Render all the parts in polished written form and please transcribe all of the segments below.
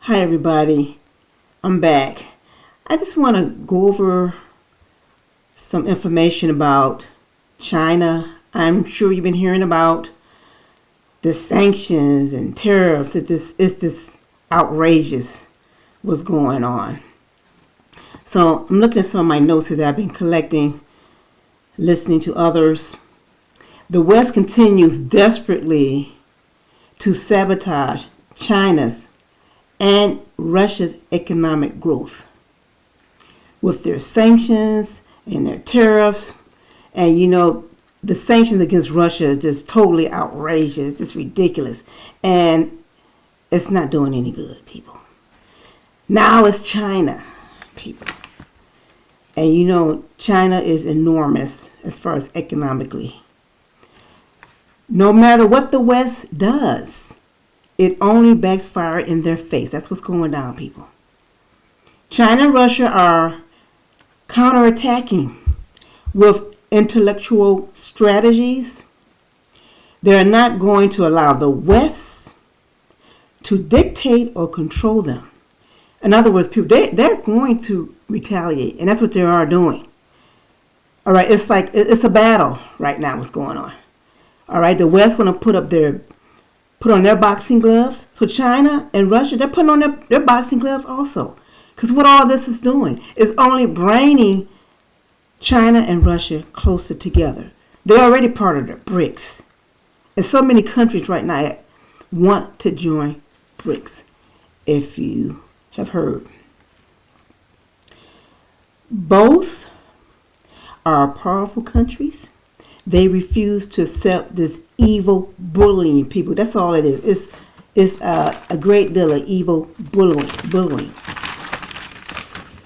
Hi everybody, I'm back. I just want to go over some information about China. I'm sure you've been hearing about the sanctions and tariffs. It's this outrageous what's going on. So I'm looking at some of my notes that I've been collecting, listening to others. The West continues desperately to sabotage China's and Russia's economic growth with their sanctions and their tariffs. And the sanctions against Russia are just totally outrageous. It's just ridiculous. And it's not doing any good, people. Now it's China, people. And China is enormous as far as economically. No matter what the West does, it only backfires in their face. That's what's going down, people. China and Russia are counterattacking with intellectual strategies. They're not going to allow the West to dictate or control them. In other words, people, they're going to retaliate, and that's what they are doing. All right, it's a battle right now. What's going on? All right, the West want to put on their boxing gloves. So China and Russia, they're putting on their boxing gloves also. Because what all this is doing is only bringing China and Russia closer together. They're already part of the BRICS. And so many countries right now want to join BRICS, if you have heard. Both are powerful countries. They refuse to accept this evil bullying, people. That's all it is. It's a great deal of evil bullying.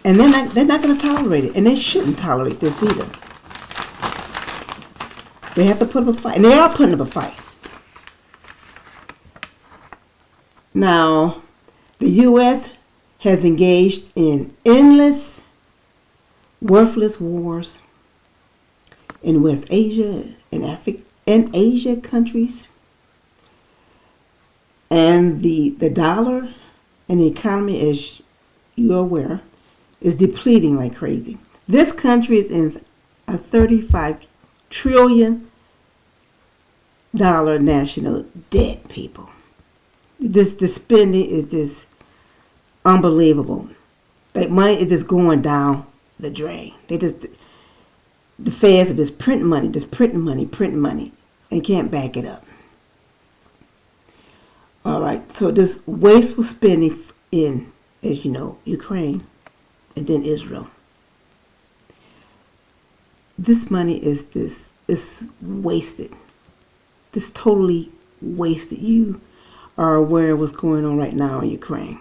And they're not going to tolerate it. And they shouldn't tolerate this either. They have to put up a fight. And they are putting up a fight. Now, the U.S. has engaged in endless, worthless wars in West Asia and Africa and Asia countries. And the dollar and the economy, as you're aware, is depleting like crazy. This country is in a $35 trillion national debt, people. The spending is just unbelievable. Like money is just going down the drain. The feds are just printing money, and can't back it up. All right, so this wasteful spending in, as you know, Ukraine and then Israel. This money is wasted. This totally wasted. You are aware of what's going on right now in Ukraine.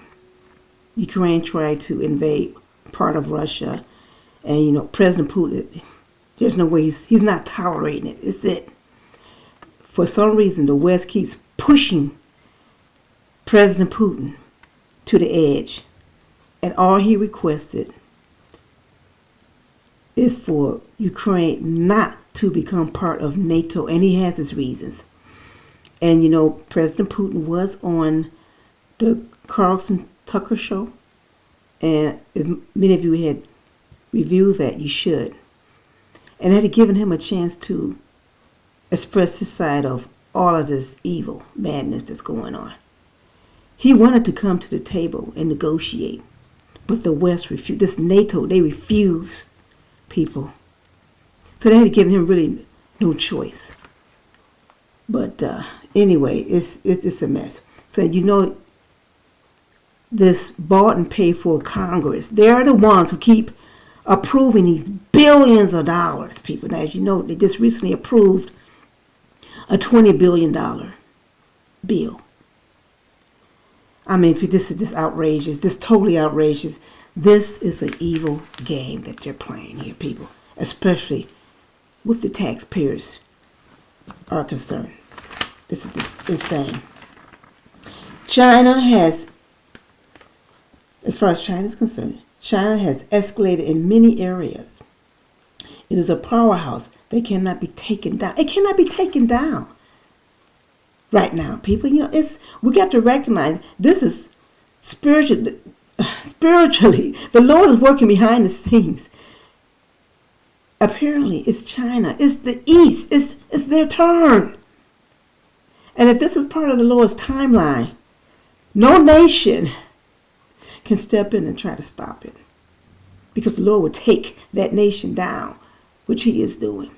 Ukraine tried to invade part of Russia, and President Putin, there's no way he's not tolerating it. It's it. For some reason, the West keeps pushing President Putin to the edge. And all he requested is for Ukraine not to become part of NATO. And he has his reasons. And, President Putin was on the Carlson Tucker show. And if many of you had reviewed that, you should. And that had given him a chance to express his side of all of this evil madness that's going on. He wanted to come to the table and negotiate, but the West refused. This NATO, they refused, people. So they had given him really no choice. But anyway, it's a mess. So this bought and paid for Congress, they are the ones who keep approving these billions of dollars, people. Now, as you know, they just recently approved a $20 billion bill. I mean, this is just outrageous. This totally outrageous. This is an evil game that they're playing here, people, especially with the taxpayers are concerned. This is just insane. China has, as far as China is concerned, China has escalated in many areas. It is a powerhouse that cannot be taken down. It cannot be taken down. right now, people. We got to recognize this is spiritually, spiritually, the Lord is working behind the scenes. Apparently, it's China. It's the East. It's their turn. And if this is part of the Lord's timeline, no nation can step in and try to stop it. Because the Lord will take that nation down, which he is doing.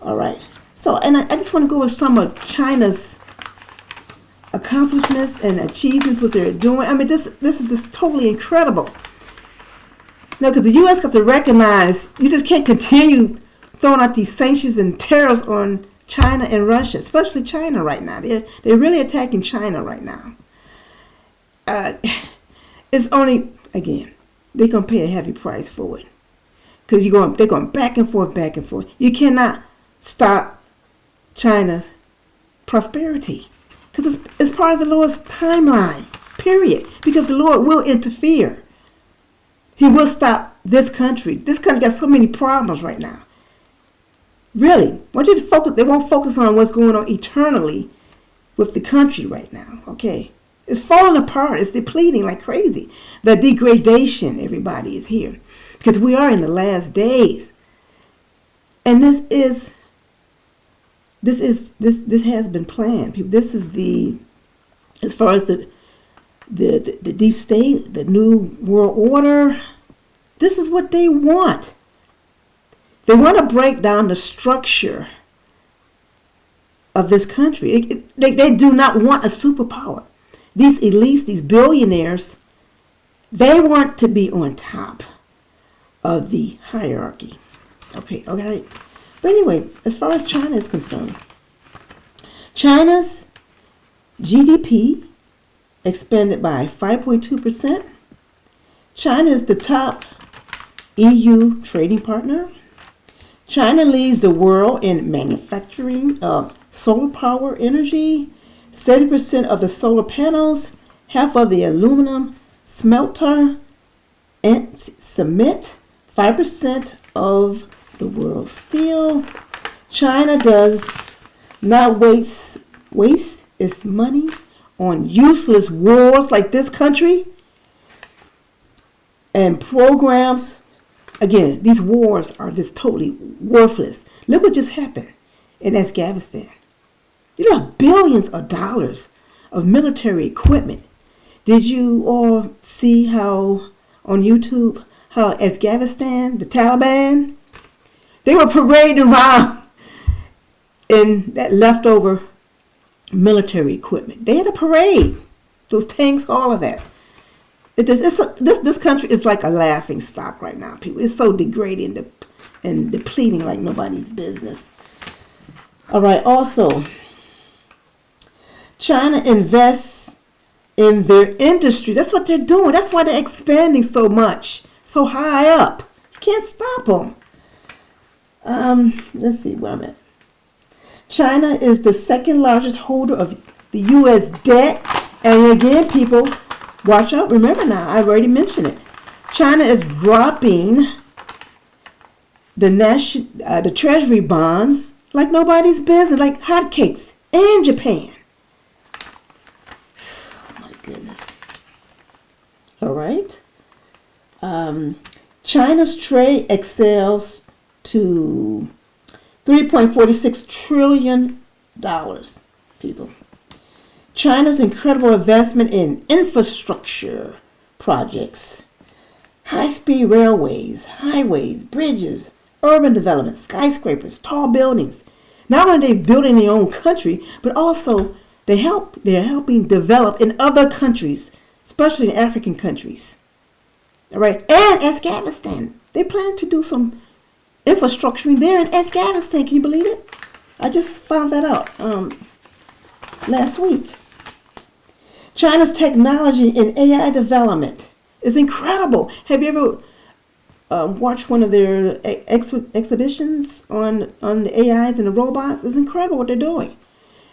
All right. So, and I just want to go over some of China's accomplishments and achievements, what they're doing. I mean, this is just totally incredible. No, because the U.S. got to recognize you just can't continue throwing out these sanctions and tariffs on China and Russia, especially China right now. They're really attacking China right now. It's only, again, they're going to pay a heavy price for it. Because they're going back and forth, back and forth. You cannot stop China's prosperity. Because it's part of the Lord's timeline, period. Because the Lord will interfere. He will stop this country. This country got so many problems right now. Really, I want you to focus. They won't focus on what's going on eternally with the country right now. Okay, it's falling apart. It's depleting like crazy. The degradation, everybody, is here because we are in the last days, and this has been planned. People, this is as far as the deep state, the new world order. This is what they want. They want to break down the structure of this country. They do not want a superpower. These elites, these billionaires, they want to be on top of the hierarchy. Okay. But anyway, as far as China is concerned, China's GDP expanded by 5.2%. China is the top EU trading partner. China leads the world in manufacturing of solar power energy. 70% of the solar panels, half of the aluminum smelter and cement, 5% of the world's steel. China does not waste its money on useless wars like this country and programs. Again, these wars are just totally worthless. Look what just happened in Afghanistan. You know, billions of dollars of military equipment. Did you all see how on YouTube, how Afghanistan, the Taliban, they were parading around in that leftover military equipment. They had a parade. Those tanks, all of that. This country is like a laughing stock right now, people. It's so degrading and depleting like nobody's business. All right, also, China invests in their industry. That's what they're doing. That's why they're expanding so much, so high up. You can't stop them. Let's see where I'm at. China is the second largest holder of the U.S. debt. And again, people, watch out. Remember now, I've already mentioned it. China is dropping the treasury bonds like nobody's business, like hotcakes. And Japan. Oh my goodness. All right. China's trade excels to $3.46 trillion, people. China's incredible investment in infrastructure projects, high-speed railways, highways, bridges, urban development, skyscrapers, tall buildings. Not only are they building their own country, but also they're helping develop in other countries, especially in African countries. All right, and Afghanistan. They plan to do some infrastructuring there in Afghanistan. Can you believe it? I just found that out last week. China's technology in AI development is incredible. Have you ever watched one of their exhibitions on the AIs and the robots? It's incredible what they're doing.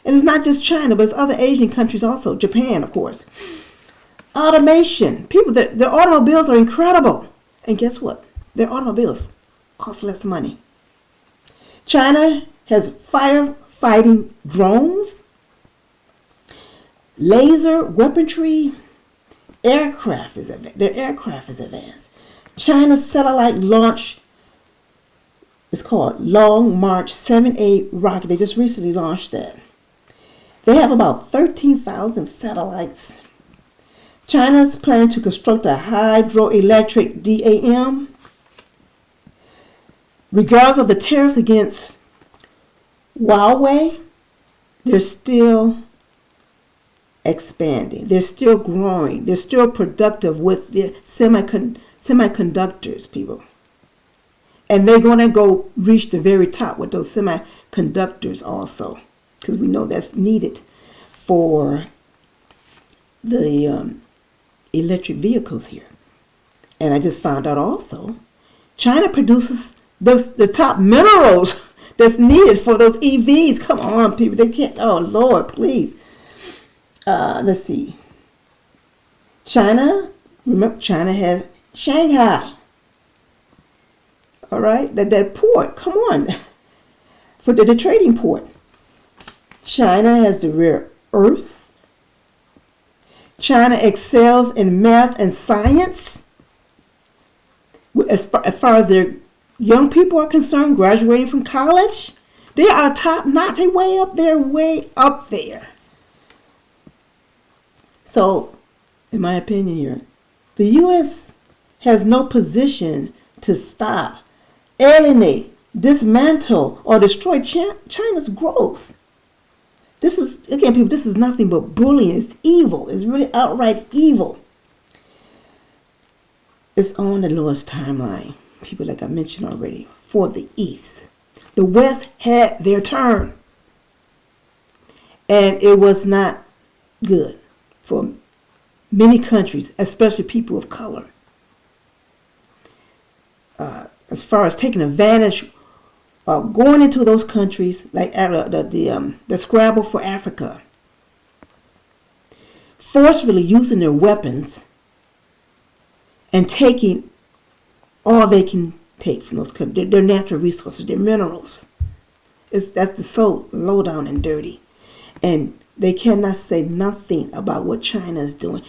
And it's not just China, but it's other Asian countries also. Japan, of course. Automation. People, their automobiles are incredible. And guess what? Their automobiles cost less money. China has firefighting drones, laser weaponry, aircraft is advanced. Their aircraft is advanced. China's satellite launch is called Long March 7A rocket. They just recently launched that. They have about 13,000 satellites. China's planning to construct a hydroelectric dam. Regardless of the tariffs against Huawei, they're still expanding. They're still growing. They're still productive with the semiconductors, people. And they're going to go reach the very top with those semiconductors also, because we know that's needed for the electric vehicles here. And I just found out also, China produces the top minerals that's needed for those EVs. Come on, people. They can't. Oh, Lord, please. Let's see. China, remember, China has Shanghai. All right, that port, come on, for the trading port. China has the rare earth. China excels in math and science. As far as their young people are concerned, graduating from college, they are top notch. They way up there. So, in my opinion here, the U.S. has no position to stop, alienate, dismantle, or destroy China's growth. This is, again, people, this is nothing but bullying. It's evil. It's really outright evil. It's on the lowest timeline, people, like I mentioned already, for the East. The West had their turn, and it was not good for many countries, especially people of color. As far as taking advantage of going into those countries, like the Scrabble for Africa, forcefully using their weapons and taking all they can take from those countries, their natural resources, their minerals. That's so low down and dirty. And they cannot say nothing about what China is doing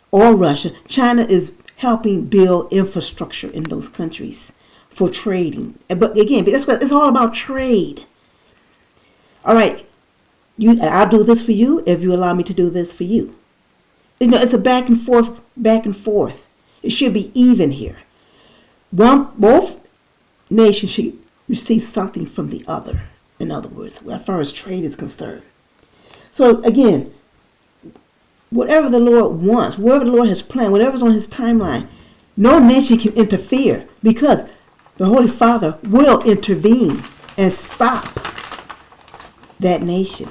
or Russia. China is helping build infrastructure in those countries for trading. But again, that's what it's all about, trade. All right, I'll do this for you if you allow me to do this for you. You know, it's a back and forth. It should be even here. Both nations should receive something from the other. In other words, as far as trade is concerned. So again, whatever the Lord wants, whatever the Lord has planned, whatever's on his timeline, no nation can interfere, because the Holy Father will intervene and stop that nation,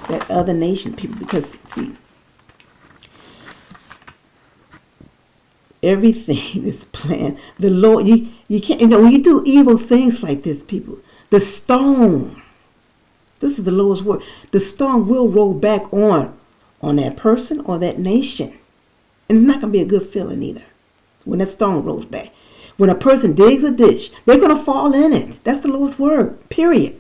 that other nation, people. Because, see, everything is planned. The Lord, you can't, when you do evil things like this, people, the stone, this is the lowest word, the stone will roll back on that person or that nation. And it's not going to be a good feeling either when that stone rolls back. When a person digs a ditch, they're going to fall in it. That's the lowest word, period.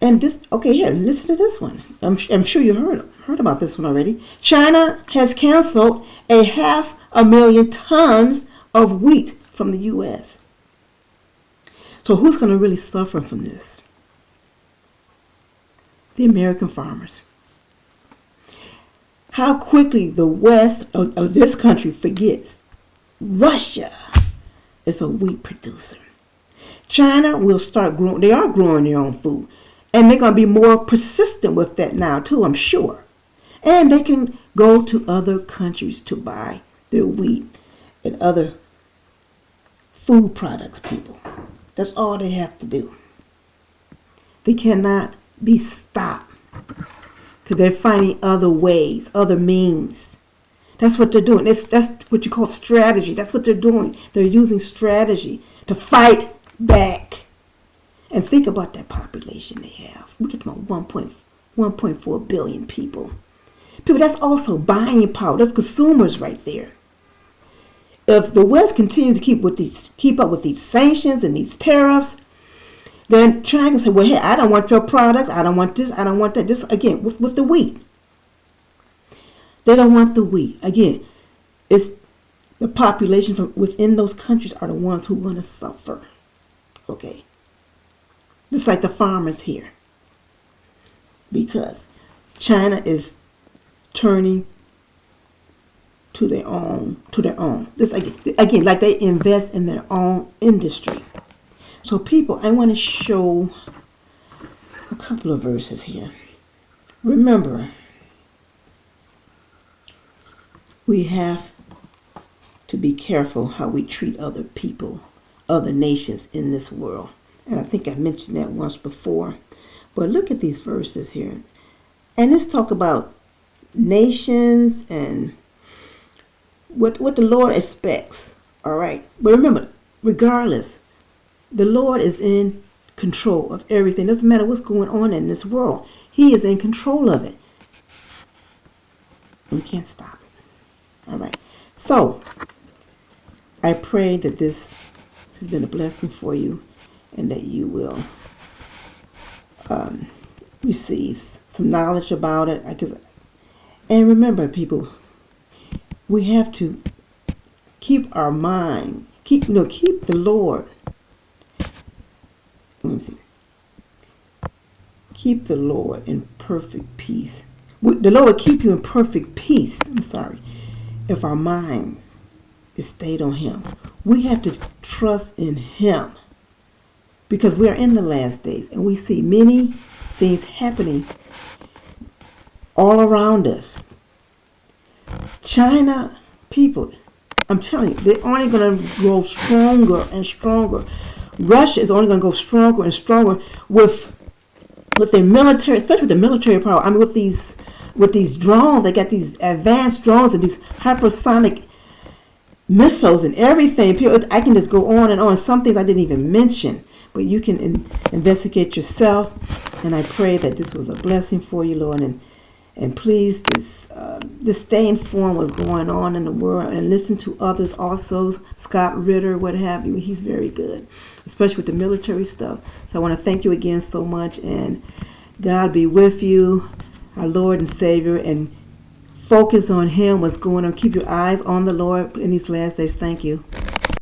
And this, okay, here, listen to this one. I'm sure you heard about this one already. China has canceled 500,000 tons of wheat from the U.S. So who's going to really suffer from this? The American farmers. How quickly the West of this country forgets Russia is a wheat producer. China will start growing. They are growing their own food. And they're going to be more persistent with that now, too, I'm sure. And they can go to other countries to buy their wheat and other food products, people. That's all they have to do. They cannot be stopped, because they're finding other ways, other means. That's what they're doing. That's what you call strategy. That's what they're doing. They're using strategy to fight back. And think about that population they have. We're talking about 1.4 billion people. People, that's also buying power. That's consumers right there. If the West continues to keep up with these sanctions and these tariffs, then China can say, well, hey, I don't want your products. I don't want this. I don't want that. Just, again, with the wheat. They don't want the wheat. Again, it's the population from within those countries are the ones who are going to suffer. Okay. Just like the farmers here. Because China is turning to their own. This again, like they invest in their own industry. So people, I want to show a couple of verses here. Remember, we have to be careful how we treat other people, other nations in this world. And I think I mentioned that once before. But look at these verses here. And let's talk about nations and what the Lord expects. All right. But remember, regardless, the Lord is in control of everything. It doesn't matter what's going on in this world. He is in control of it. We can't stop it. All right. So, I pray that this has been a blessing for you and that you will receive some knowledge about it. And remember, people, we have to keep our mind, keep the Lord. Let me see. Keep the Lord in perfect peace. The Lord will keep you in perfect peace. I'm sorry. If our minds is stayed on Him, we have to trust in Him because we are in the last days and we see many things happening all around us. China people, I'm telling you, they're only going to grow stronger and stronger. Russia is only going to go stronger and stronger with their military, especially with the military power. I mean, with these drones, they got these advanced drones and these hypersonic missiles and everything. I can just go on and on. Some things I didn't even mention, but you can investigate yourself. And I pray that this was a blessing for you, Lord. And please just stay informed what's going on in the world and listen to others also. Scott Ritter, what have you. He's very good, especially with the military stuff. So I want to thank you again so much. And God be with you, our Lord and Savior. And focus on Him, what's going on. Keep your eyes on the Lord in these last days. Thank you.